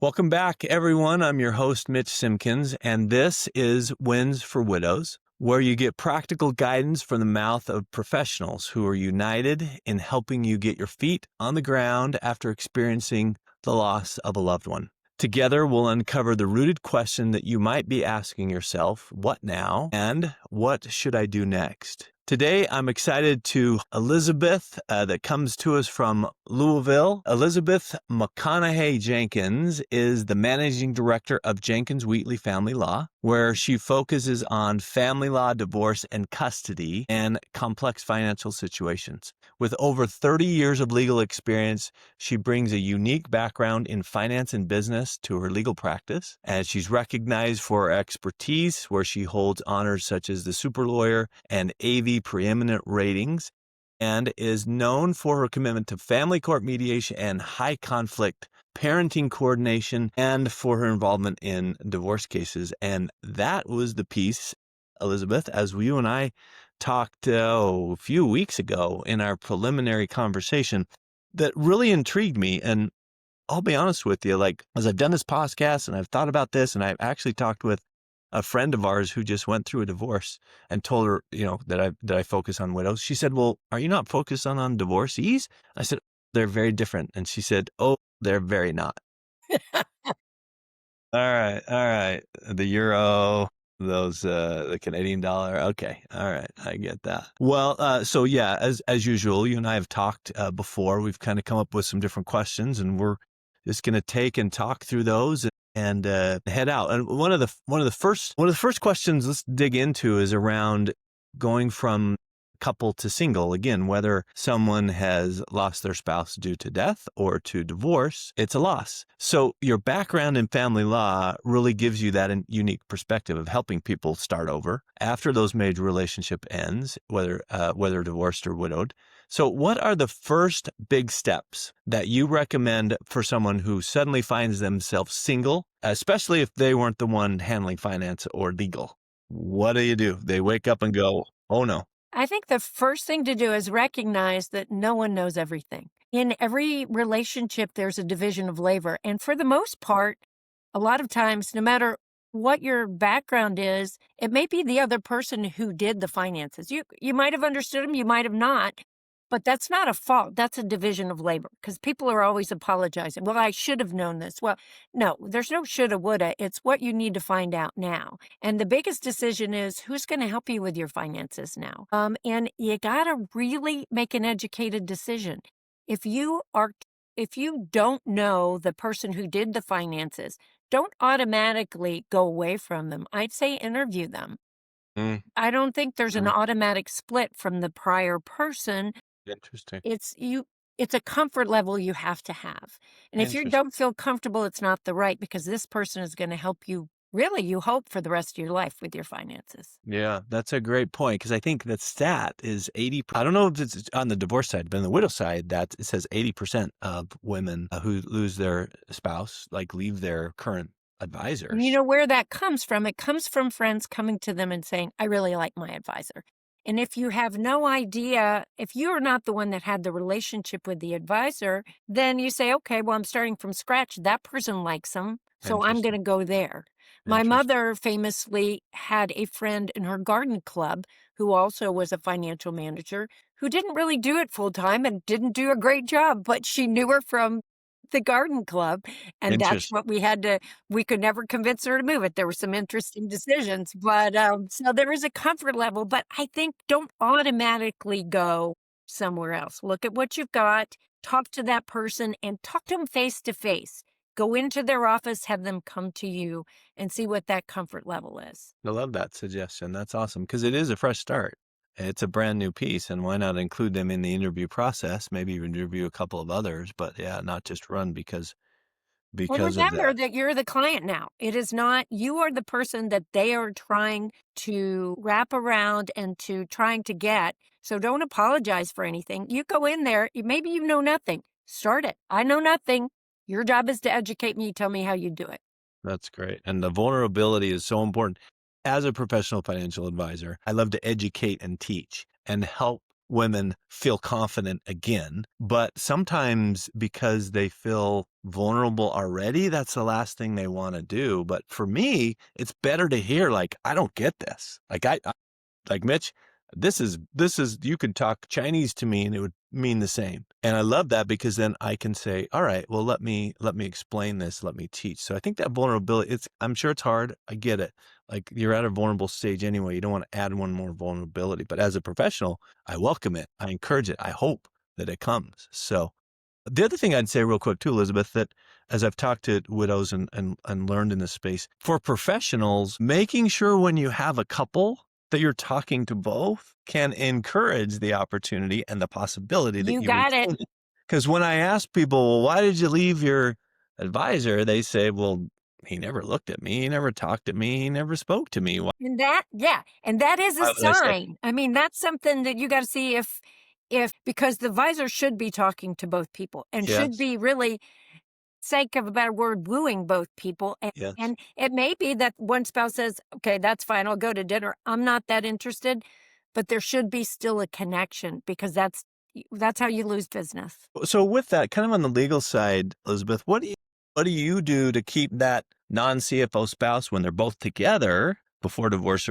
Welcome back, everyone. I'm your host, Mitch Simpkins, and this is Wins for Widows, where you get practical guidance from the mouth of professionals who are united in helping you get your feet on the ground after experiencing the loss of a loved one. Together, we'll uncover the rooted question that you might be asking yourself, what now? And what should I do next? Today, I'm excited to Elizabeth that comes to us from Louisville. Elizabeth McConahy Jenkins is the managing director of Jenkins Wheatley Family Law, where she focuses on family law, divorce, and custody and complex financial situations. With over 30 years of legal experience, she brings a unique background in finance and business to her legal practice, and she's recognized for her expertise where she holds honors such as the Super Lawyer and AV Preeminent ratings, and is known for her commitment to family court mediation and high conflict parenting coordination, and for her involvement in divorce cases. And that was the piece, Elizabeth, as you and I talked a few weeks ago in our preliminary conversation, that really intrigued me. And I'll be honest with you, like, as I've done this podcast and I've thought about this, and I've actually talked with a friend of ours who just went through a divorce and told her, that I focus on widows. She said, "Well, are you not focused on divorcees?" I said, "They're very different." And she said, "Oh, they're very not." All right. The euro, the Canadian dollar. Okay. All right. I get that. Well, so yeah, as usual, you and I have talked before. We've kind of come up with some different questions, and we're just going to take and talk through those and head out. And one of the first questions let's dig into is around going from couple to single. Again, whether someone has lost their spouse due to death or to divorce, it's a loss. So your background in family law really gives you that unique perspective of helping people start over after those major relationship ends, whether divorced or widowed. So what are the first big steps that you recommend for someone who suddenly finds themselves single, especially if they weren't the one handling finance or legal? What do? They wake up and go, "Oh no." I think the first thing to do is recognize that no one knows everything. In every relationship, there's a division of labor. And for the most part, a lot of times, no matter what your background is, it may be the other person who did the finances. You might have understood them, you might have not, but that's not a fault. That's a division of labor because people are always apologizing. Well, I should have known this. Well, no, there's no shoulda, woulda. It's what you need to find out now. And the biggest decision is who's going to help you with your finances now. And you got to really make an educated decision. If you don't know the person who did the finances, don't automatically go away from them. I'd say interview them. Mm, I don't think there's an mm, automatic split from the prior person. interesting. It's a comfort level you have to have. And if you Interesting. don't feel comfortable, it's not the right because this person is going to help you, really, you hope, for the rest of your life with your finances. Yeah, that's a great point because I think that stat is 80. I don't know if it's on the divorce side, but on the widow side, that it says 80% of women who lose their spouse, like, leave their current And you advisors. know where that comes from? It comes from friends coming to them and saying, I really like my advisor. And if you have no idea, if you're not the one that had the relationship with the advisor, then you say, okay, well, I'm starting from scratch. That person likes them, so I'm going Interesting. to go there. My Interesting. mother famously had a friend in her garden club who also was a financial manager who didn't really do it full time and didn't do a great job, but she knew her from the garden club. And that's Interesting. what we could never convince her to move it. There were some interesting decisions, but so there is a comfort level, but I think don't automatically go somewhere else. Look at what you've got, talk to that person and talk to them face to face. Go into their office, have them come to you and see what that comfort level is. I love that suggestion. That's awesome because it is a fresh start. It's a brand new piece, and why not include them in the interview process? Maybe even interview a couple of others, but yeah, not just run Well, because of remember that. that you're the client now. It is not, you are the person that they are trying to wrap around and to trying to get. So don't apologize for anything. You go in there, maybe you know nothing. Start it. I know nothing. Your job is to educate me. Tell me how you do it. That's great. And the vulnerability is so important. As a professional financial advisor, I love to educate and teach and help women feel confident again. But sometimes because they feel vulnerable already, that's the last thing they want to do. But for me, it's better to hear, like, I don't get this. Like Mitch, this is you could talk Chinese to me and it would mean the same. And I love that because then I can say, all right, well, let me explain this, let me teach. So I think that vulnerability, I'm sure it's hard. I get it. Like, you're at a vulnerable stage anyway. You don't want to add one more vulnerability. But as a professional, I welcome it. I encourage it. I hope that it comes. So the other thing I'd say real quick too, Elizabeth, that as I've talked to widows and learned in this space, for professionals, making sure when you have a couple that you're talking to both can encourage the opportunity and the possibility that You you got it. retain it. Because when I ask people, well, why did you leave your advisor? They say, well, he never looked at me. He never talked to me. He never spoke to me. Why And that, yeah, and that is a would I say? sign. I mean, that's something that you got to see if because the visor should be talking to both people and should Yes, be really, sake of a better word, wooing both people. And, yes. and it may be that one spouse says, okay, that's fine. I'll go to dinner. I'm not that interested, but there should be still a connection because that's how you lose business. So with that, kind of on the legal side, Elizabeth, what do you do to keep that non-CFO spouse when they're both together before divorce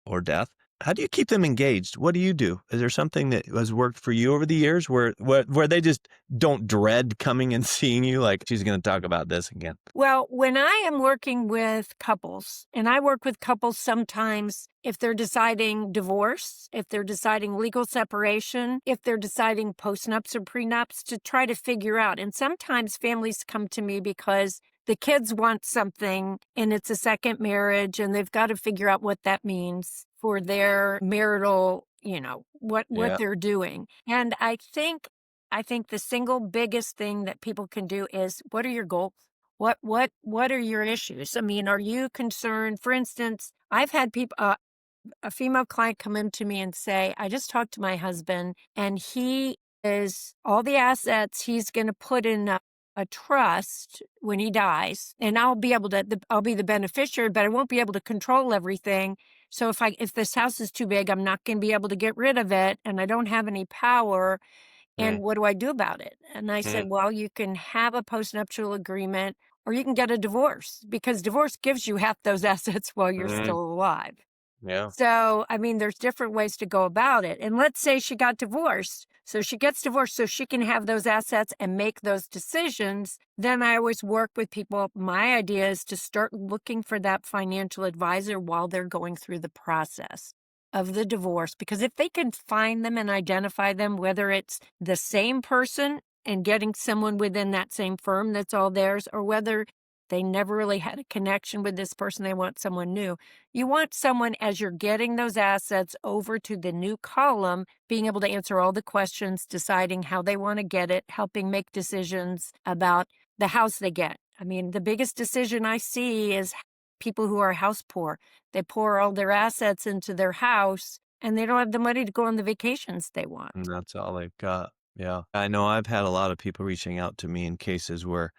or death? How do you keep them engaged? What do you do? Is there something that has worked for you over the years where they just don't dread coming and seeing you, like, she's going to talk about this again? Well, when I am working with couples, and I work with couples sometimes if they're deciding divorce, if they're deciding legal separation, if they're deciding postnups or prenups to try to figure out. And sometimes families come to me because the kids want something and it's a second marriage and they've got to figure out what that means for their marital, what Yeah. they're doing. And I think the single biggest thing that people can do is, what are your goals? What are your issues? I mean, are you concerned? For instance, I've had people, a female client come in to me and say, I just talked to my husband and he is all the assets he's going to put in a trust when he dies. And I'll be able to, I'll be the beneficiary, but I won't be able to control everything. So if this house is too big, I'm not going to be able to get rid of it. And I don't have any power. And Mm, what do I do about it? And I said, mm, well, you can have a postnuptial agreement or you can get a divorce because divorce gives you half those assets while you're mm, still alive. yeah. So, I mean, there's different ways to go about it. And let's say she got divorced. So she gets divorced so she can have those assets and make those decisions. Then I always work with people. My idea is to start looking for that financial advisor while they're going through the process of the divorce. Because if they can find them and identify them, whether it's the same person and getting someone within that same firm that's all theirs, or whether they never really had a connection with this person, they want someone new. You want someone, as you're getting those assets over to the new column, being able to answer all the questions, deciding how they want to get it, helping make decisions about the house they get. I mean, the biggest decision I see is people who are house poor. They pour all their assets into their house and they don't have the money to go on the vacations they want. And that's all they've got. Yeah. I know I've had a lot of people reaching out to me in cases where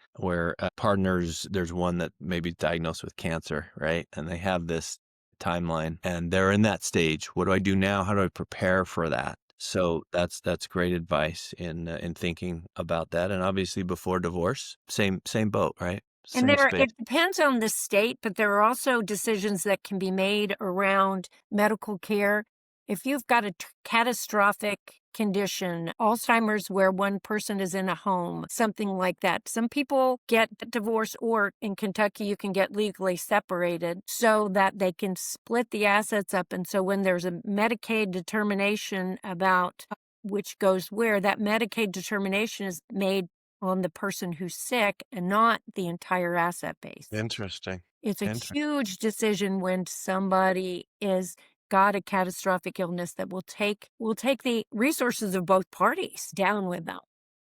partners, there's one that may be diagnosed with cancer, right? And they have this timeline and they're in that stage. What do I do now? How do I prepare for that? So that's great advice in thinking about that. And obviously before divorce, same boat, right? And Same space. it depends on the state, but there are also decisions that can be made around medical care. If you've got a catastrophic condition, Alzheimer's, where one person is in a home, something like that. Some people get divorced, or in Kentucky, you can get legally separated so that they can split the assets up. And so when there's a Medicaid determination about which goes where, that Medicaid determination is made on the person who's sick and not the entire asset base. Interesting. It's a Interesting. huge decision when somebody is got a catastrophic illness that will take the resources of both parties down with them.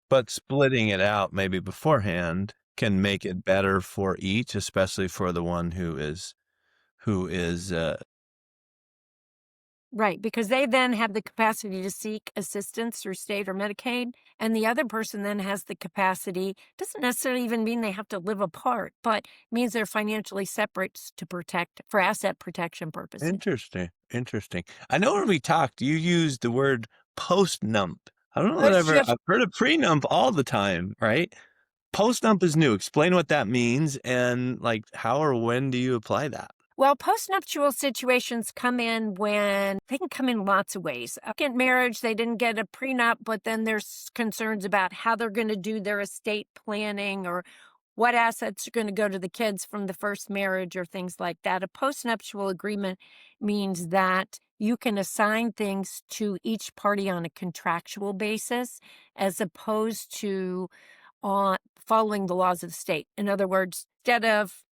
But splitting it out maybe beforehand can make it better for each, especially for the one who is Right, because they then have the capacity to seek assistance through state or Medicaid, and the other person then has the capacity, doesn't necessarily even mean they have to live apart, but means they're financially separate to protect, for asset protection purposes. interesting. Interesting. I know when we talked, you used the word post-nump? I don't know that First, you have I've heard of pre-nump all the time, right? Post-nump is new. Explain what that means and like how or when do you apply that? Well, postnuptial situations come in when they can come in lots of ways. Second marriage, they didn't get a prenup, but then there's concerns about how they're going to do their estate planning or what assets are going to go to the kids from the first marriage or things like that. A postnuptial agreement means that you can assign things to each party on a contractual basis as opposed to on following the laws of the state. In other words, instead of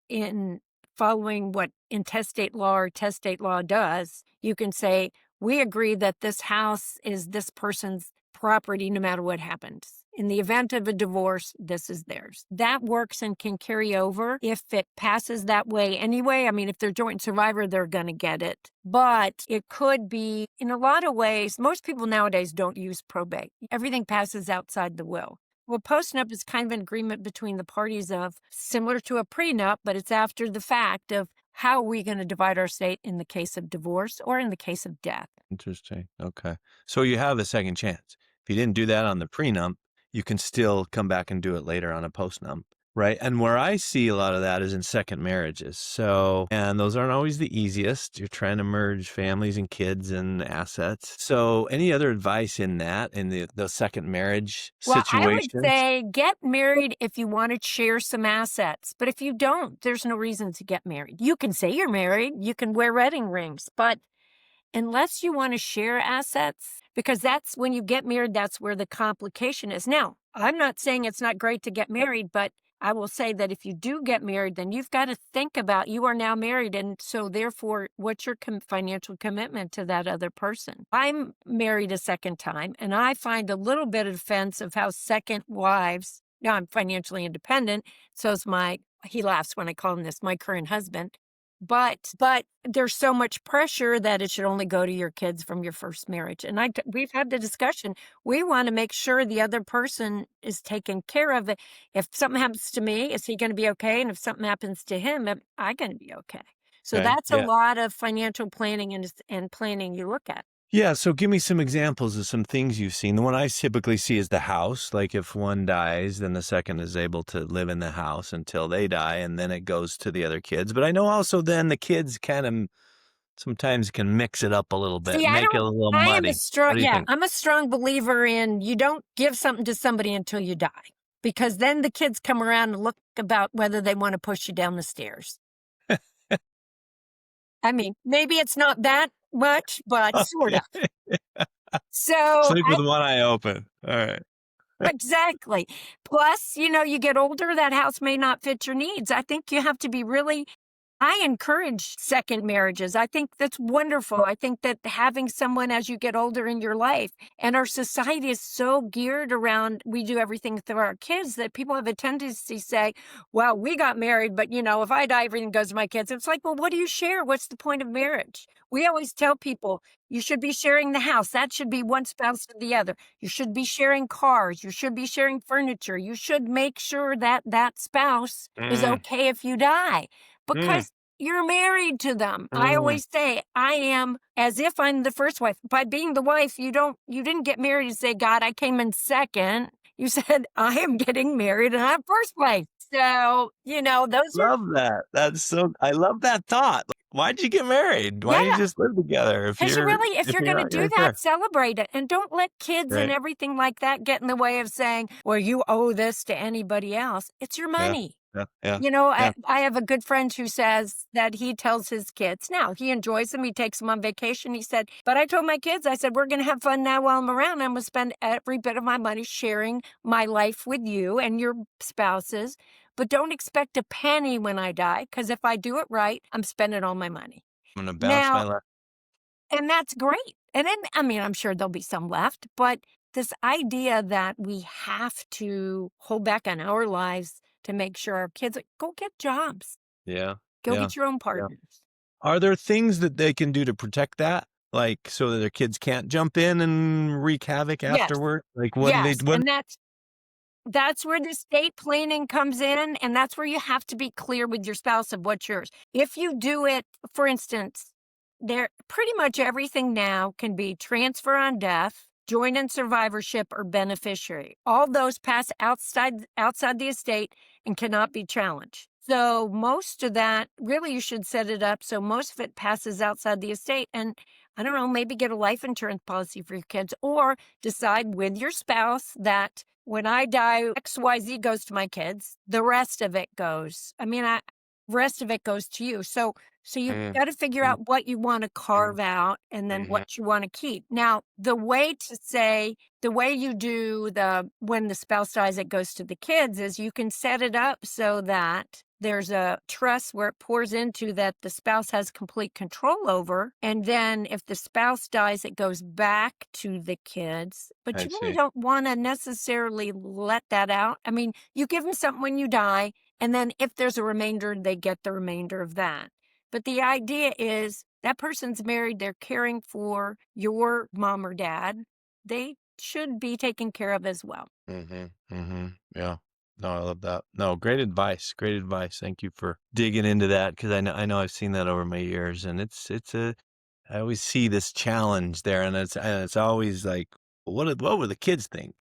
in following what intestate law or testate law does, you can say, we agree that this house is this person's property no matter what happens. In the event of a divorce, this is theirs. That works and can carry over if it passes that way anyway. I mean, if they're joint survivor, they're going to get it. But it could be, in a lot of ways, most people nowadays don't use probate. Everything passes outside the will. Well, postnup is kind of an agreement between the parties of similar to a prenup, but it's after the fact of how are we going to divide our estate in the case of divorce or in the case of death. Interesting. Okay. So you have a second chance. If you didn't do that on the prenup, you can still come back and do it later on a postnup, right? And where I see a lot of that is in second marriages. So, and those aren't always the easiest. You're trying to merge families and kids and assets. So any other advice in that, in the second marriage Well, I would situations? say get married if you want to share some assets. But if you don't, there's no reason to get married. You can say you're married, you can wear wedding rings, but unless you want to share assets, because that's when you get married, that's where the complication is. Now, I'm not saying it's not great to get married, but I will say that if you do get married, then you've got to think about you are now married. And so therefore, what's your financial commitment to that other person? I'm married a second time, and I find a little bit of offense of how second wives, now I'm financially independent. So's he laughs when I call him this, my current husband. But there's so much pressure that it should only go to your kids from your first marriage. And we've had the discussion. We want to make sure the other person is taken care of. If something happens to me, is he going to be okay? And if something happens to him, am I going to be okay? So Okay. that's a lot of financial planning and planning you look at. Yeah, so give me some examples of some things you've seen. The one I typically see is the house. Like if one dies, then the second is able to live in the house until they die, and then it goes to the other kids. But I know also then the kids kind of sometimes can mix it up a little bit, See, make it a little I am muddy. What do you think? I'm a strong believer in you don't give something to somebody until you die, because then the kids come around and look about whether they want to push you down the stairs. I mean, maybe it's not that much, but sort of. So Sleep with one eye open. All right. exactly. Plus, you get older, that house may not fit your needs. I think you have to be I encourage second marriages. I think that's wonderful. I think that having someone as you get older in your life, and our society is so geared around, we do everything through our kids, that people have a tendency to say, well, we got married, but if I die, everything goes to my kids. It's like, well, what do you share? What's the point of marriage? We always tell people you should be sharing the house. That should be one spouse or the other. You should be sharing cars. You should be sharing furniture. You should make sure that that spouse is okay if you die, because you're married to them. I always say I am as if I'm the first wife. By being the wife, you didn't get married and say, God, I came in second. You said, I am getting married and I'm first place. So, those are. Love that. I love that thought. Why'd you get married? Why don't you Yeah. just live together Because if you're going to not do really that, sure? celebrate it. And don't let kids and Right. everything like that get in the way of saying, well, you owe this to anybody else. It's your Yeah. money. Yeah. Yeah. I have a good friend who says that he tells his kids, now he enjoys them, he takes them on vacation. He said, but I told my kids, I said, we're going to have fun now while I'm around. I'm going to spend every bit of my money sharing my life with you and your spouses. But don't expect a penny when I die, because if I do it right, I'm spending all my money. I'm going to bounce my Now, luck. and that's great. And then, I'm sure there'll be some left, but this idea that we have to hold back on our lives to make sure our kids go get jobs, Yeah. go Yeah. get your own Yeah. partners. Are there things that they can do to protect that? Like so that their kids can't jump in and wreak havoc Yes, afterward? Like yes, and that's where the estate planning comes in, and that's where you have to be clear with your spouse of what's yours. If you do it, for instance, there pretty much everything now can be transfer on death, joint in survivorship, or beneficiary. All those pass outside the estate and cannot be challenged. So most of that, really, you should set it up so most of it passes outside the estate. And I don't know, maybe get a life insurance policy for your kids, or decide with your spouse that when I die, XYZ goes to my kids. The rest of it goes. Rest of it goes to you. So you've Mm, got to figure mm, out what you want to mm, carve out and then mhm, what you want to keep. Now, the way you do when the spouse dies, it goes to the kids, is you can set it up so that there's a trust where it pours into that the spouse has complete control over. And then if the spouse dies, it goes back to the kids. But I you really see. don't want to necessarily let that out. I mean, you give them something when you die, and then if there's a remainder, they get the remainder of that. But the idea is that person's married, they're caring for your mom or dad. They should be taken care of as well. Mhm, mhm, yeah. No, I love that. No, great advice, great advice. Thank you for digging into that, because I know I've seen that over my years, and I always see this challenge there, and it's always like, what would the kids think?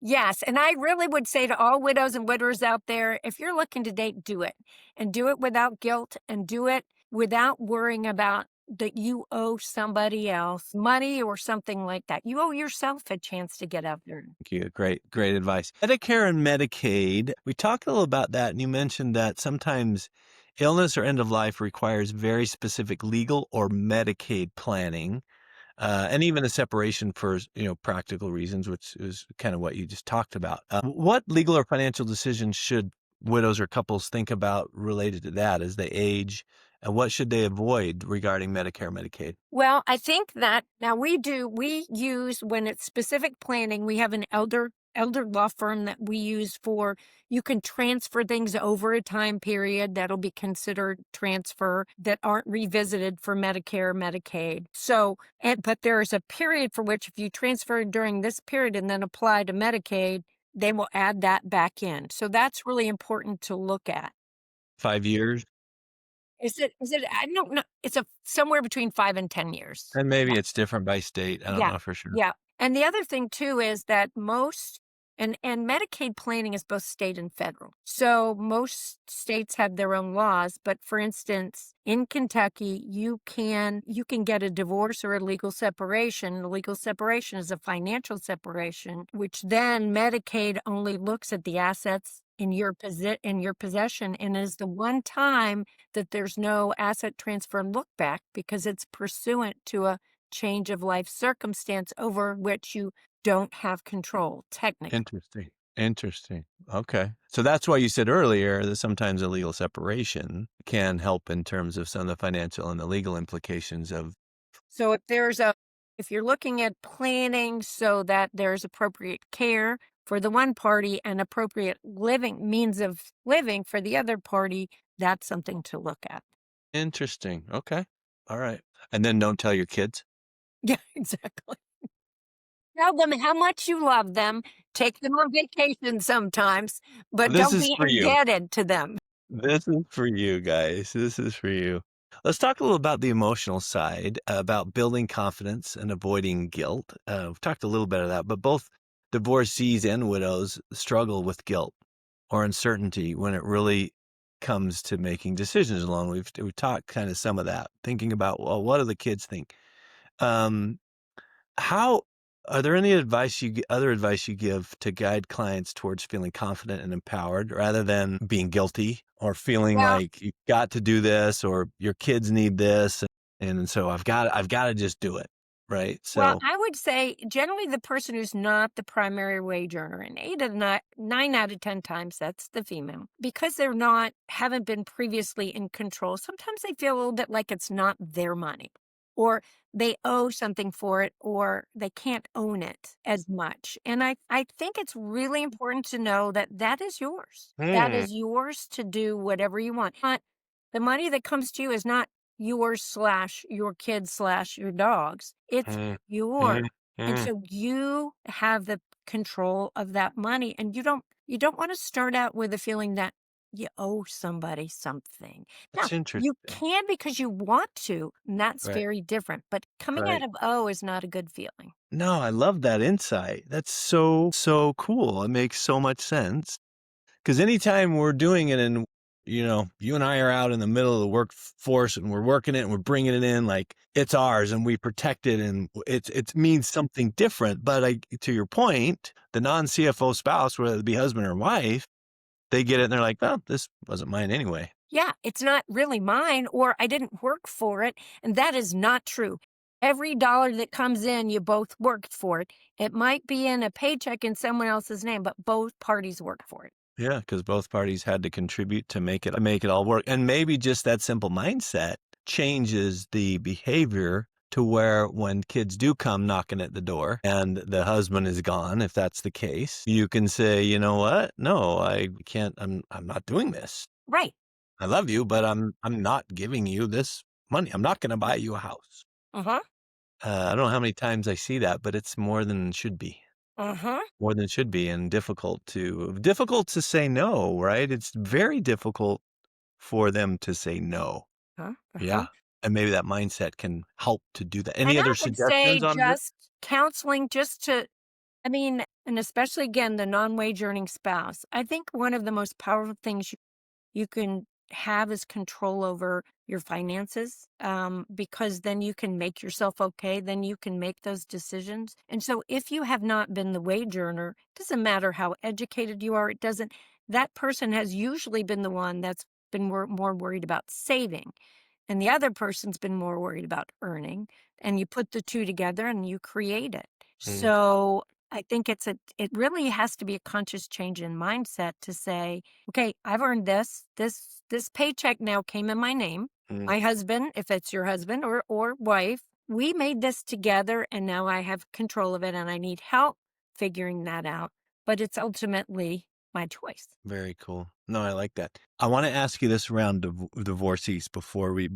Yes, and I really would say to all widows and widowers out there, if you're looking to date, do it. And do it without guilt, and do it without worrying about that you owe somebody else money or something like that. You owe yourself a chance to get out there. Thank you. Great advice. Medicare and Medicaid, we talked a little about that, and you mentioned that sometimes illness or end of life requires very specific legal or Medicaid planning, and even a separation for, practical reasons, which is kind of what you just talked about. What legal or financial decisions should widows or couples think about related to that as they age, and what should they avoid regarding Medicare, Medicaid? Well, I think that now we use, when it's specific planning, we have an elder law firm that we use for, you can transfer things over a time period that'll be considered transfer that aren't revisited for Medicare or Medicaid. So, but there is a period for which if you transfer during this period and then apply to Medicaid, they will add that back in. So that's really important to look at. 5 years? Is it I don't know. It's somewhere between 5 and 10 years. And maybe it's different by state. I don't Yeah, know for sure. yeah, and the other thing too is that most and Medicaid planning is both state and federal. So most states have their own laws, but for instance, in Kentucky, you can get a divorce or a legal separation. A legal separation is a financial separation, which then Medicaid only looks at the assets in your possession, and is the one time that there's no asset transfer and look back, because it's pursuant to a change of life circumstance over which you don't have control, technically. Interesting. Interesting. Okay. So that's why you said earlier that sometimes a legal separation can help in terms of some of the financial and the legal implications of. So if you're looking at planning so that there's appropriate care for the one party and appropriate means of living for the other party, that's something to look at. Interesting. Okay. All right. And then don't tell your kids. Yeah, exactly. Tell them how much you love them. Take them on vacation sometimes, but This don't is be for you. indebted to them. This is for you guys. This is for you. Let's talk a little about the emotional side, about building confidence and avoiding guilt. We've talked a little bit of that, but both divorcees and widows struggle with guilt or uncertainty when it really comes to making decisions alone. We've talked kind of some of that, thinking about, well, what do the kids think? Um, how are there any other advice you give to guide clients towards feeling confident and empowered rather than being guilty or feeling Well, like you've got to do this or your kids need this, and so I've got to just do it, right? Well, So I would say generally the person who's not the primary wage earner, and 9 out of 10 times that's the female, because haven't been previously in control. Sometimes they feel a little bit like it's not their money, or they owe something for it, or they can't own it as much. And I think it's really important to know that that is yours. That Hmm, is yours to do whatever you want. The money that comes to you is not yours slash your kids slash your dogs. It's mm, yours. mhm, And mm. so you have the control of that money, and you don't want to start out with a feeling that you owe somebody something. Now, That's you interesting. can because you want to, and that's Right. very different, but coming out Right. of owe is not a good feeling. No, I love that insight. That's so, so cool. It makes so much sense. Because anytime we're doing it and, you and I are out in the middle of the workforce and we're working it and we're bringing it in like it's ours and we protect it and it means something different. But to your point, the non-CFO spouse, whether it be husband or wife, they get it and they're like, well, this wasn't mine anyway. Yeah, it's not really mine, or I didn't work for it. And that is not true. Every dollar that comes in, you both worked for it. It might be in a paycheck in someone else's name, but both parties worked for it. Yeah, because both parties had to contribute to make it all work. And maybe just that simple mindset changes the behavior to where when kids do come knocking at the door and the husband is gone, if that's the case, you can say, you know what? No, I can't. I'm not doing this. Right. I love you, but I'm not giving you this money. I'm not going to buy you a house. Uh huh. I don't know how many times I see that, but it's more than it should be. Uh huh. More than it should be, and difficult to say no, right? It's very difficult for them to say no. Uh huh. Yeah, and maybe that mindset can help to do that. Any And I other would say suggestions on this? just counseling, just to, I mean, and especially again, the non wage earning spouse. I think one of the most powerful things you can have is control over your finances, because then you can make yourself okay. Then you can make those decisions. And so if you have not been the wage earner, doesn't matter how educated you are, it doesn't, that person has usually been the one that's been more worried about saving. And the other person's been more worried about earning. And you put the two together and you create it. Mm, So I think it really has to be a conscious change in mindset to say, okay, I've earned this paycheck now came in my name. mm, My husband, if it's your husband or wife, we made this together and now I have control of it and I need help figuring that out. But it's ultimately my choice. very cool. No, I like that. I wanna ask you this around divorcees before we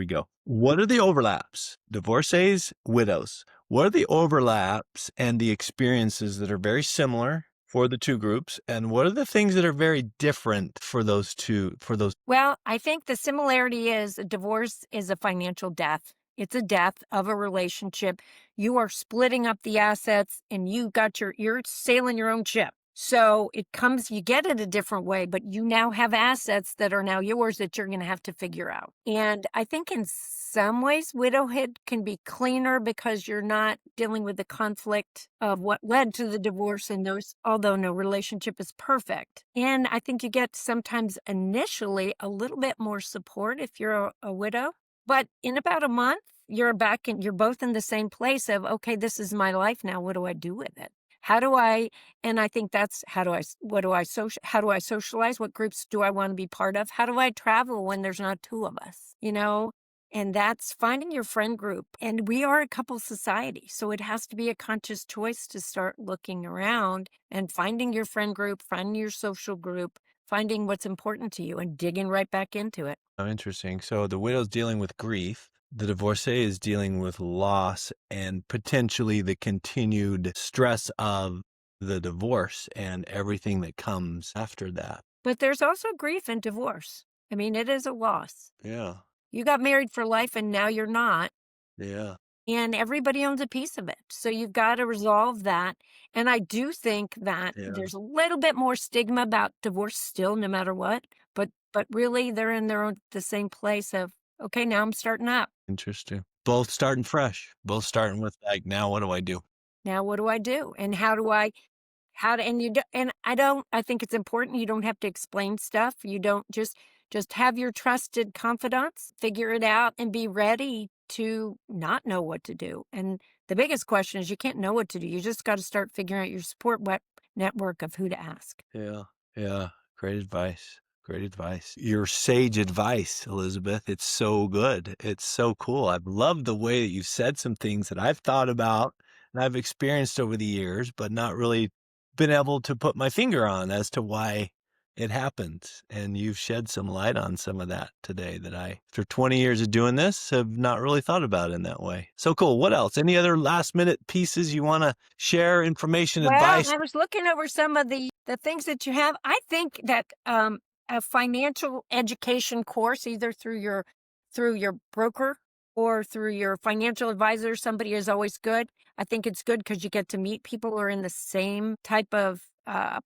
go. What are the overlaps? Divorcees, widows. What are the overlaps and the experiences that are very similar for the two groups, and what are the things that are very different for those two for those Well, I think the similarity is a divorce is a financial death. It's a death of a relationship. You are splitting up the assets and you're sailing your own ship. So you get it a different way, but you now have assets that are now yours that you're going to have to figure out. And I think in some ways, widowhood can be cleaner because you're not dealing with the conflict of what led to the divorce and although no relationship is perfect. And I think you get sometimes initially a little bit more support if you're a widow. But in about a month, you're back and you're both in the same place of, okay, this is my life now. What do I do with it? How do I, and I think that's how do I socialize? What groups do I want to be part of? How do I travel when there's not two of us? And that's finding your friend group. And we are a couple society. So it has to be a conscious choice to start looking around and finding your friend group, finding your social group, finding what's important to you and digging right back into it. Oh, interesting. So the widow's dealing with grief. The divorcee is dealing with loss and potentially the continued stress of the divorce and everything that comes after that. But there's also grief in divorce. I mean, it is a loss. Yeah. You got married for life and now you're not. Yeah. And everybody owns a piece of it. So you've got to resolve that. And I do think that Yeah. there's a little bit more stigma about divorce still, no matter what. But really they're in the same place of, okay, now I'm starting up. Interesting. Both starting fresh. Both starting with like, now what do I do? Now what do I do? And I think it's important. You don't have to explain stuff. You don't just have your trusted confidants, figure it out and be ready to not know what to do. And the biggest question is you can't know what to do. You just got to start figuring out your network of who to ask. Yeah. Yeah. Great advice. Great advice. Your sage advice, Elizabeth. It's so good. It's so cool. I've loved the way that you've said some things that I've thought about and I've experienced over the years, but not really been able to put my finger on as to why it happens. And you've shed some light on some of that today that I, after 20 years of doing this, have not really thought about in that way. So cool. What else? Any other last minute pieces you want to share, information, Well, advice? I was looking over some of the things that you have. I think that a financial education course, either through your broker or through your financial advisor. Somebody is always good. I think it's good because you get to meet people who are in the same type of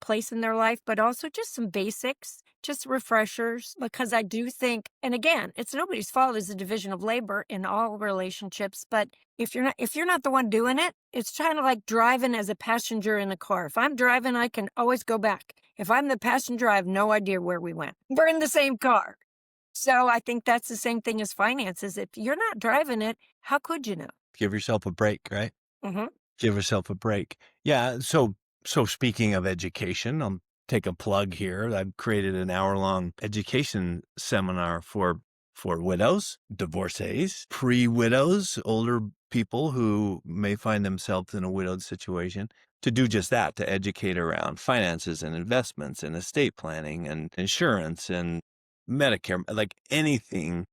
place in their life, but also just some basics, just refreshers. Because I do think, and again, it's nobody's fault. It's a division of labor in all relationships. But if you're not the one doing it, it's kind of like driving as a passenger in a car. If I'm driving, I can always go back. If I'm the passenger, I have no idea where we went. We're in the same car. So I think that's the same thing as finances. If you're not driving it, how could you know? Give yourself a break, right? Mm-hmm. Give yourself a break. Yeah. So speaking of education, I'll take a plug here. I've created an hour-long education seminar for widows, divorcees, pre-widows, older people who may find themselves in a widowed situation, to do just that, to educate around finances and investments and estate planning and insurance and Medicare, like anything.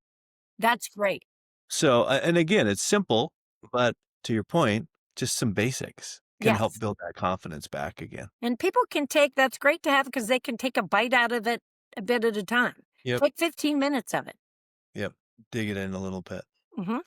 That's great. So, and again, it's simple, but to your point, just some basics can help Yes. build that confidence back again. And people can that's great to have because they can take a bite out of it a bit at a time. Yep. Take 15 minutes of it. Yep. Dig it in a little bit. Mm-hmm.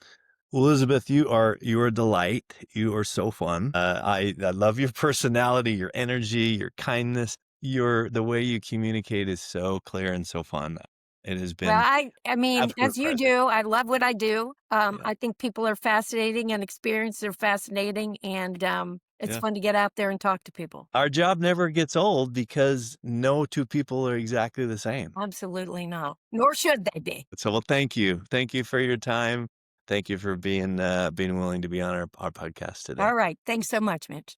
Well, Elizabeth, you're a delight. You are so fun. I love your personality, your energy, your kindness. The way you communicate is so clear and so fun. It has Well, been I mean, absolute as you pleasure. do, I love what I do. Yeah. I think people are fascinating and experiences are fascinating, and it's Yeah. fun to get out there and talk to people. Our job never gets old because no two people are exactly the same. Absolutely no. Nor should they be. So, well, thank you. Thank you for your time. Thank you for being willing to be on our podcast today. All right. Thanks so much, Mitch.